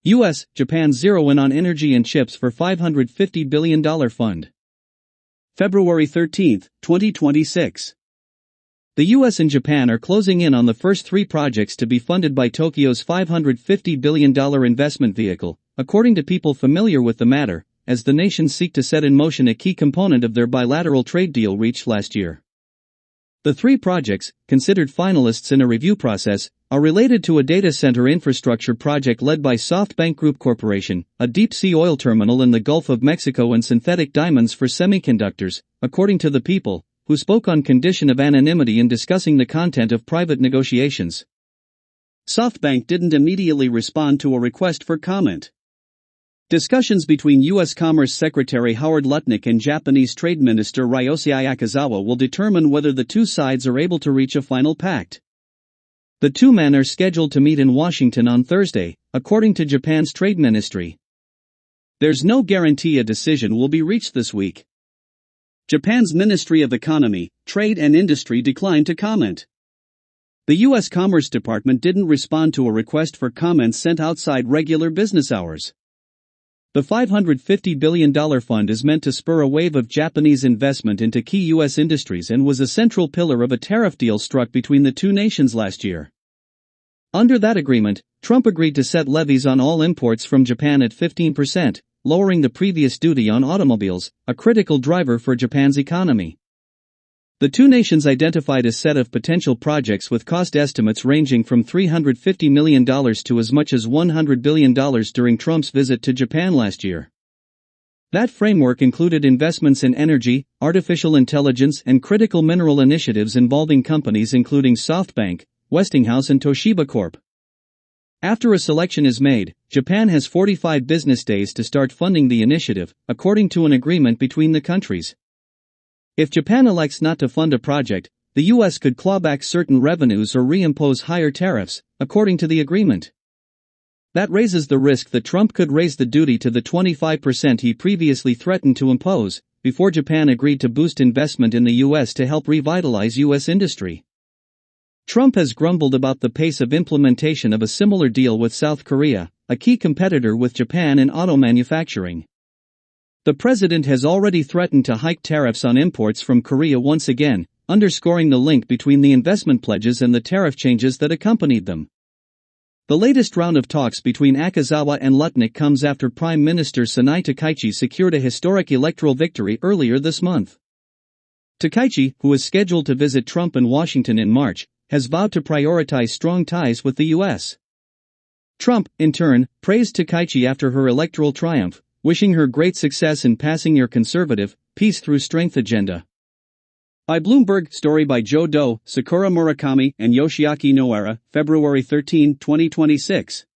U.S., Japan zero in on energy and chips for $550 billion fund. February 13, 2026. The US and Japan are closing in on the first three projects to be funded by Tokyo's $550 billion investment vehicle, according to people familiar with the matter, as the nations seek to set in motion a key component of their bilateral trade deal reached last year. The three projects, considered finalists in a review process, are related to a data center infrastructure project led by SoftBank Group Corporation, a deep-sea oil terminal in the Gulf of Mexico, and synthetic diamonds for semiconductors, according to the people, who spoke on condition of anonymity in discussing the content of private negotiations. SoftBank didn't immediately respond to a request for comment. Discussions between U.S. Commerce Secretary Howard Lutnick and Japanese Trade Minister Ryosuke Akazawa will determine whether the two sides are able to reach a final pact. The two men are scheduled to meet in Washington on Thursday, according to Japan's trade ministry. There's no guarantee a decision will be reached this week. Japan's Ministry of Economy, Trade and Industry declined to comment. The U.S. Commerce Department didn't respond to a request for comments sent outside regular business hours. The $550 billion fund is meant to spur a wave of Japanese investment into key U.S. industries and was a central pillar of a tariff deal struck between the two nations last year. Under that agreement, Trump agreed to set levies on all imports from Japan at 15%, lowering the previous duty on automobiles, a critical driver for Japan's economy. The two nations identified a set of potential projects with cost estimates ranging from $350 million to as much as $100 billion during Trump's visit to Japan last year. That framework included investments in energy, artificial intelligence, and critical mineral initiatives involving companies including SoftBank, Westinghouse, and Toshiba Corp. After a selection is made, Japan has 45 business days to start funding the initiative, according to an agreement between the countries. If Japan elects not to fund a project, the U.S. could claw back certain revenues or reimpose higher tariffs, according to the agreement. That raises the risk that Trump could raise the duty to the 25% he previously threatened to impose, before Japan agreed to boost investment in the U.S. to help revitalize U.S. industry. Trump has grumbled about the pace of implementation of a similar deal with South Korea, a key competitor with Japan in auto manufacturing. The president has already threatened to hike tariffs on imports from Korea once again, underscoring the link between the investment pledges and the tariff changes that accompanied them. The latest round of talks between Akazawa and Lutnick comes after Prime Minister Sanai Takaichi secured a historic electoral victory earlier this month. Takaichi, who is scheduled to visit Trump in Washington in March, has vowed to prioritize strong ties with the U.S. Trump, in turn, praised Takaichi after her electoral triumph, wishing her great success in passing your conservative, peace through strength agenda. By Bloomberg, story by Joe Doe, Sakura Murakami, and Yoshiaki Noara, February 13, 2026.